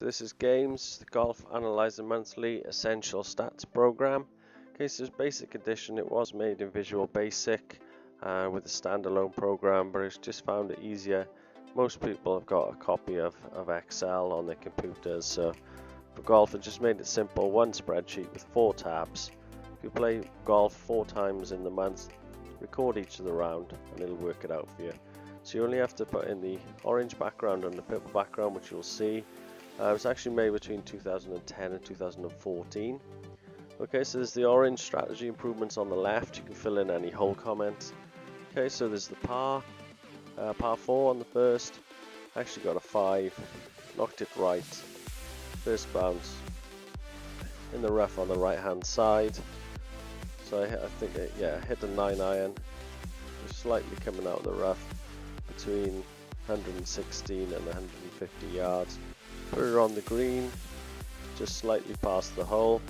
This is G.A.M.E.S, the Golf Analyzer Monthly Essential Stats Program. Okay, so it's basic edition. It was made in Visual Basic with a standalone program, but it's just found it easier. Most people have got a copy of Excel on their computers, so for golf, I just made it simple. One spreadsheet with 4 tabs. If you play golf 4 times in the month, record each of the round, and it'll work it out for you. So you only have to put in the orange background and the purple background, which you'll see. It was actually made between 2010 and 2014. Okay, so there's the orange strategy improvements on the left. You can fill in any hole comments. Okay, so there's the par 4 on the first. I actually got a 5, knocked it right. First bounce in the rough on the right hand side. So I think it hit a 9 iron, just slightly coming out of the rough between 116 and 150 yards. Put it on the green, just slightly past the hole.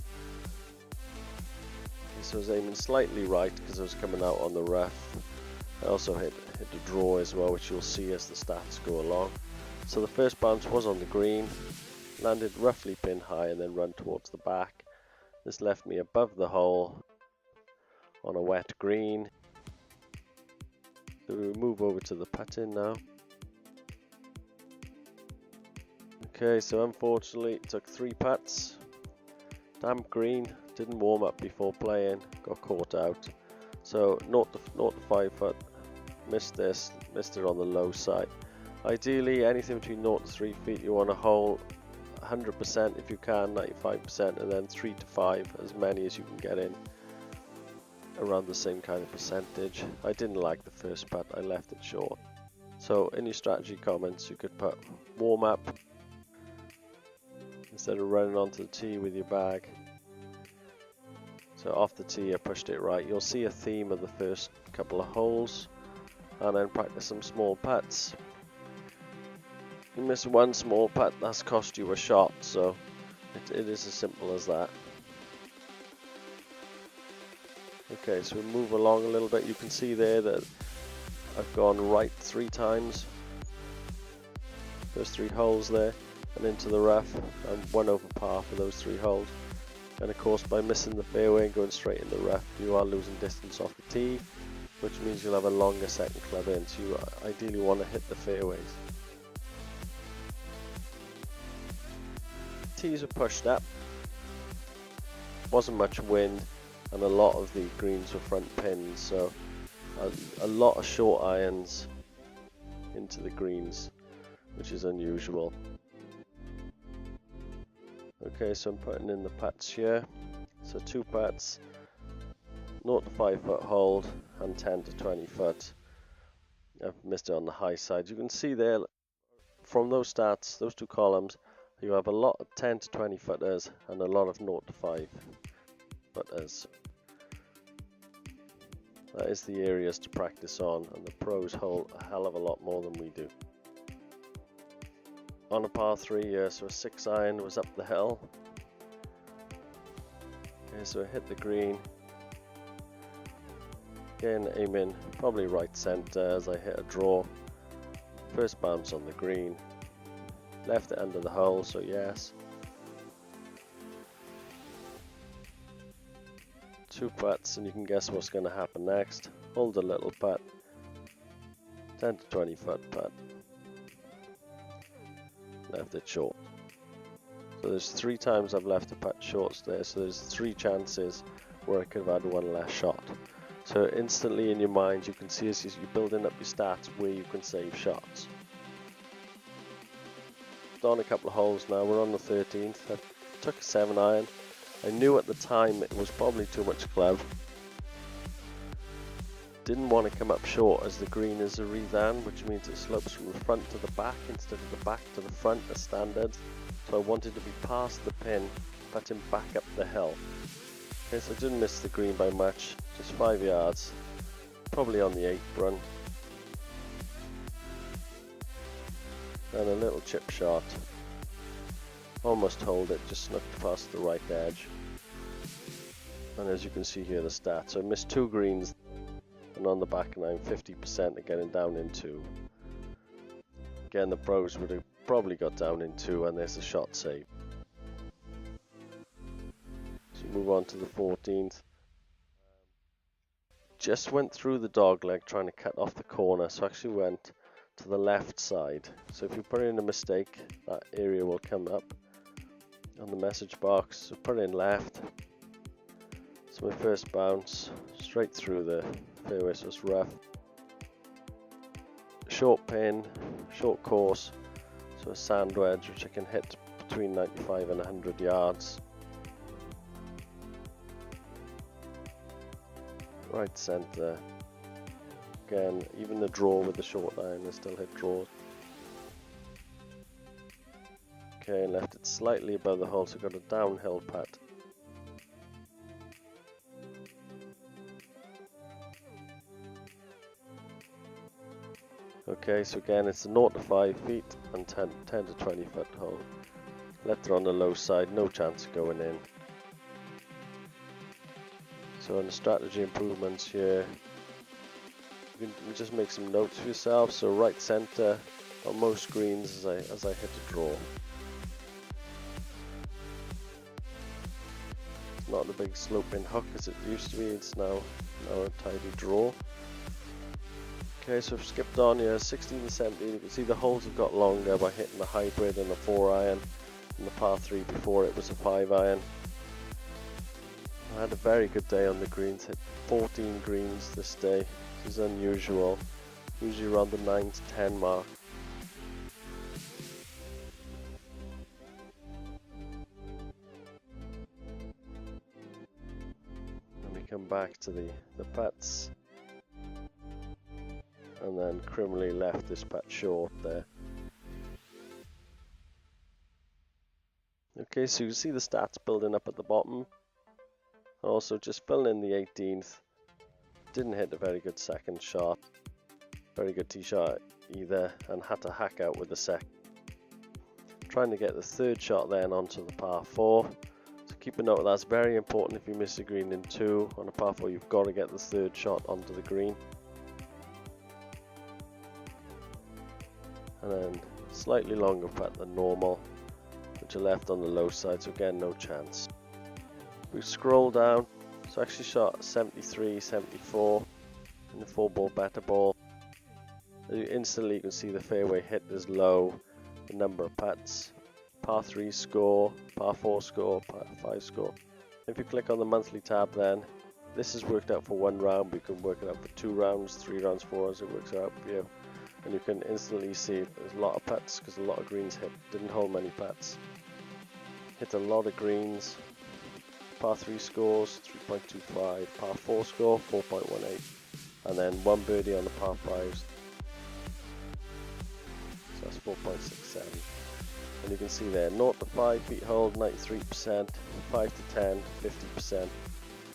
So I was aiming slightly right because I was coming out on the rough. I also hit a draw as well, which you'll see as the stats go along. So the first bounce was on the green, landed roughly pin high and then run towards the back. This left me above the hole on a wet green. So we move over to the putting now. Okay, so unfortunately it took 3 putts. Damp green, didn't warm up before playing, got caught out. So 0 to 5 foot, missed it on the low side. Ideally anything between 0 to 3 feet you want to hole 100% if you can, 95%, and then 3 to 5, as many as you can get in, around the same kind of percentage. I didn't like the first putt, I left it short. So in your strategy comments you could put warm up instead of running onto the tee with your bag. So off the tee I pushed it right. You'll see a theme of the first couple of holes, and then practice some small putts. You miss one small putt, that's cost you a shot, so it is as simple as that. Okay, so we move along a little bit. You can see there that I've gone right 3 times. First 3 holes there, and into the rough. I'm 1 over par for those 3 holes. And of course, by missing the fairway and going straight in the rough, you are losing distance off the tee, which means you'll have a longer second club in. So you ideally want to hit the fairways. Tees are pushed up. Wasn't much wind, and a lot of the greens were front pins, so a lot of short irons into the greens, which is unusual. Okay, so I'm putting in the putts here. So 2 putts, 0 to 5 foot hold, and 10 to 20 foot. I've missed it on the high side. You can see there from those stats, those 2 columns, you have a lot of 10 to 20 footers and a lot of 0 to 5 footers. That is the areas to practice on, and the pros hole a hell of a lot more than we do. On a par 3, so a 6 iron was up the hill. Okay, so I hit the green. Again, aiming probably right center as I hit a draw. First bounce on the green. Left it under the hole, so yes. 2 putts, and you can guess what's going to happen next. Hold a little putt. 10 to 20 foot putt. Left it short. So there's 3 times I've left the putt short there, so there's 3 chances where I could have had 1 less shot. So instantly in your mind you can see as you're building up your stats where you can save shots. On a couple of holes now, we're on the 13th. I took a 7 iron. I knew at the time it was probably too much club. Didn't want to come up short as the green is a redan, which means it slopes from the front to the back instead of the back to the front as standard. So I wanted to be past the pin, putting back up the hill. Okay, so I didn't miss the green by much, just 5 yards, probably on the apron. And a little chip shot. Almost hold it, just snuck past the right edge. And as you can see here, the stats. So I missed 2 greens, and on the back nine, 50% of getting down into. Again, the pros would have probably got down in 2, and there's a shot saved. So move on to the 14th. Just went through the dog leg trying to cut off the corner, so actually went to the left side. So if you put in a mistake, that area will come up on the message box. So put in left. So my first bounce straight through the fairway, so it's rough. Short pin, short course, so a sand wedge which I can hit between 95 and 100 yards. Right centre. Again, even the draw with the short iron, I still hit draws. Okay, left it slightly above the hole, so got a downhill putt. Okay, so again it's 0 to 5 feet and 10 to 20 foot hole. Left it on the low side, no chance of going in. So on the strategy improvements here, you can just make some notes for yourself. So right center on most greens as I hit a draw. It's not a big sloping hook as it used to be, it's now a tidy draw. Okay, so I've skipped on here, 16 and 17, you can see the holes have got longer by hitting the hybrid and the 4 iron, and the par 3 before it was a 5 iron. I had a very good day on the greens, hit 14 greens this day, which is unusual, usually around the 9 to 10 mark. Then we come back to the putts. And then criminally left this putt short there. Okay, so you see the stats building up at the bottom. Also just filling in the 18th. Didn't hit a very good second shot. Very good tee shot either, and had to hack out with the second. Trying to get the third shot then onto the par 4. So keep a note of that's very important. If you miss a green in 2 on a par 4, you've got to get the third shot onto the green. And then slightly longer putt than normal, which I left on the low side, so again no chance. We scroll down, so I actually shot 73, 74 in the 4-ball better ball. Instantly you can see the fairway hit is low, the number of putts, par 3 score, par 4 score, par 5 score. If you click on the monthly tab then, this is worked out for 1 round, but you can work it out for 2 rounds, 3 rounds, 4 rounds, it works out for you. And you can instantly see there's a lot of putts because a lot of greens hit. Didn't hold many putts. Hit a lot of greens. Par 3 scores 3.25. Par 4 score 4.18. And then 1 birdie on the par 5s. So that's 4.67. And you can see there 0 to 5 feet hold 93%. 5 to 10 50%.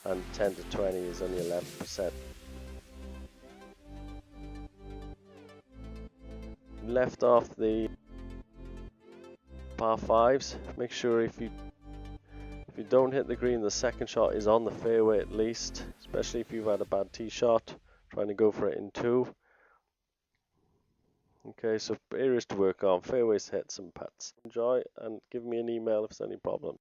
And 10 to 20 is only 11%. Left off the par 5s. Make sure if you don't hit the green, the second shot is on the fairway at least, especially if you've had a bad tee shot trying to go for it in 2. Okay, so areas to work on: fairways, hits and putts. Enjoy and give me an email if there's any problem.